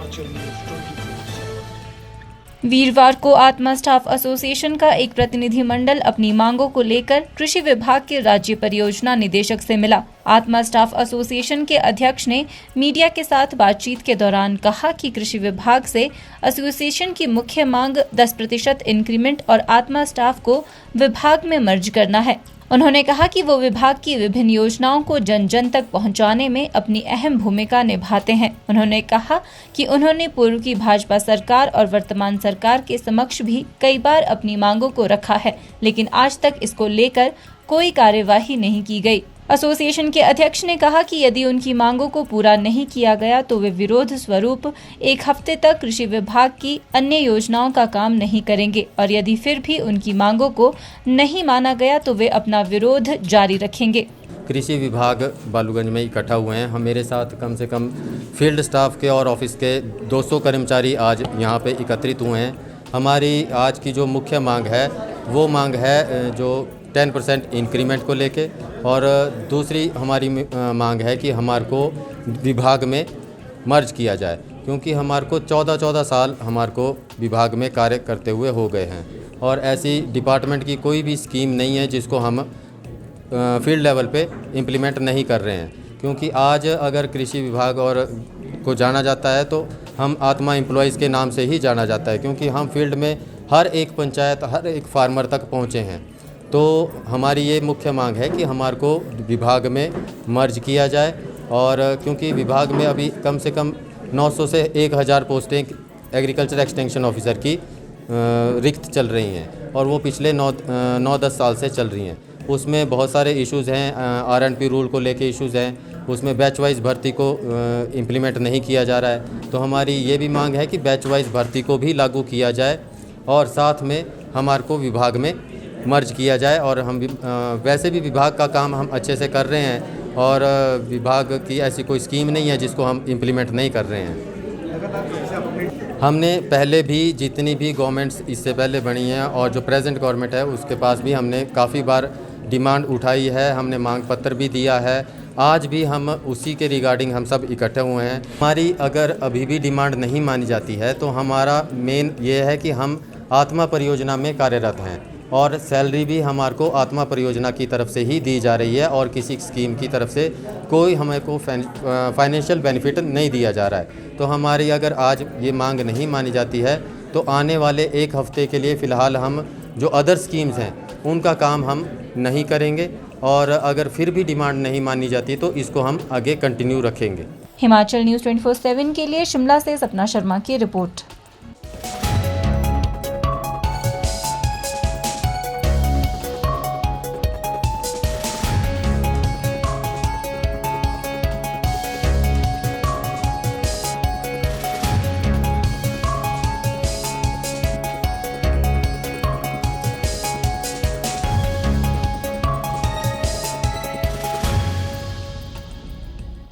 Himachal news 24/7। वीरवार को आत्मा स्टाफ एसोसिएशन का एक प्रतिनिधिमंडल अपनी मांगों को लेकर कृषि विभाग के राज्य परियोजना निदेशक से मिला। आत्मा स्टाफ एसोसिएशन के अध्यक्ष ने मीडिया के साथ बातचीत के दौरान कहा कि कृषि विभाग से एसोसिएशन की मुख्य मांग 10% इंक्रीमेंट और आत्मा स्टाफ को विभाग में मर्ज करना है। उन्होंने कहा कि वो विभाग की विभिन्न योजनाओं को जन जन तक पहुंचाने में अपनी अहम भूमिका निभाते हैं। उन्होंने कहा कि उन्होंने पूर्व की भाजपा सरकार और वर्तमान सरकार के समक्ष भी कई बार अपनी मांगों को रखा है, लेकिन आज तक इसको लेकर कोई कार्यवाही नहीं की गई। एसोसिएशन के अध्यक्ष ने कहा कि यदि उनकी मांगों को पूरा नहीं किया गया तो वे विरोध स्वरूप 1 हफ्ते तक कृषि विभाग की अन्य योजनाओं का काम नहीं करेंगे और यदि फिर भी उनकी मांगों को नहीं माना गया तो वे अपना विरोध जारी रखेंगे। कृषि विभाग बालूगंज में इकट्ठा हुए हैं। हम मेरे साथ कम से कम फील्ड स्टाफ के और ऑफिस के 200 कर्मचारी आज यहाँ पे एकत्रित हुए हैं। हमारी आज की जो मुख्य मांग है वो मांग है जो 10% इंक्रीमेंट को लेके, और दूसरी हमारी मांग है कि हमारे को विभाग में मर्ज किया जाए, क्योंकि हमारे को 14 साल हमारे को विभाग में कार्य करते हुए हो गए हैं और ऐसी डिपार्टमेंट की कोई भी स्कीम नहीं है जिसको हम फील्ड लेवल पे इम्प्लीमेंट नहीं कर रहे हैं। क्योंकि आज अगर कृषि विभाग और को जाना जाता है तो हम आत्मा एम्प्लॉयज़ के नाम से ही जाना जाता है, क्योंकि हम फील्ड में हर एक पंचायत हर एक फार्मर तक पहुँचे हैं। तो हमारी ये मुख्य मांग है कि हमारे को विभाग में मर्ज किया जाए, और क्योंकि विभाग में अभी कम से कम 900 से 1000 पोस्टें एग्रीकल्चर एक्सटेंशन ऑफिसर की रिक्त चल रही हैं और वो पिछले 9-10 साल से चल रही हैं। उसमें बहुत सारे इश्यूज़ हैं, R&P रूल को लेके इश्यूज़ हैं, उसमें बैच वाइज भर्ती को इम्प्लीमेंट नहीं किया जा रहा है। तो हमारी ये भी मांग है कि बैच वाइज भर्ती को भी लागू किया जाए और साथ में हमारे को विभाग में मर्ज किया जाए। और हम वैसे भी विभाग का काम हम अच्छे से कर रहे हैं और विभाग की ऐसी कोई स्कीम नहीं है जिसको हम इम्प्लीमेंट नहीं कर रहे हैं। हमने पहले भी जितनी भी गवर्नमेंट्स इससे पहले बनी हैं और जो प्रेजेंट गवर्नमेंट है उसके पास भी हमने काफ़ी बार डिमांड उठाई है, हमने मांग पत्र भी दिया है। आज भी हम उसी के रिगार्डिंग हम सब इकट्ठे हुए हैं। हमारी अगर अभी भी डिमांड नहीं मानी जाती है तो हमारा मेन ये है कि हम आत्मा परियोजना में कार्यरत हैं और सैलरी भी हमारे को आत्मा परियोजना की तरफ से ही दी जा रही है और किसी स्कीम की तरफ से कोई हमें को फाइनेंशियल बेनिफिट नहीं दिया जा रहा है। तो हमारी अगर आज ये मांग नहीं मानी जाती है तो आने वाले 1 हफ्ते के लिए फ़िलहाल हम जो अदर स्कीम्स हैं उनका काम हम नहीं करेंगे, और अगर फिर भी डिमांड नहीं मानी जाती तो इसको हम आगे कंटिन्यू रखेंगे। हिमाचल न्यूज़ 24/7 के लिए शिमला से सपना शर्मा की रिपोर्ट।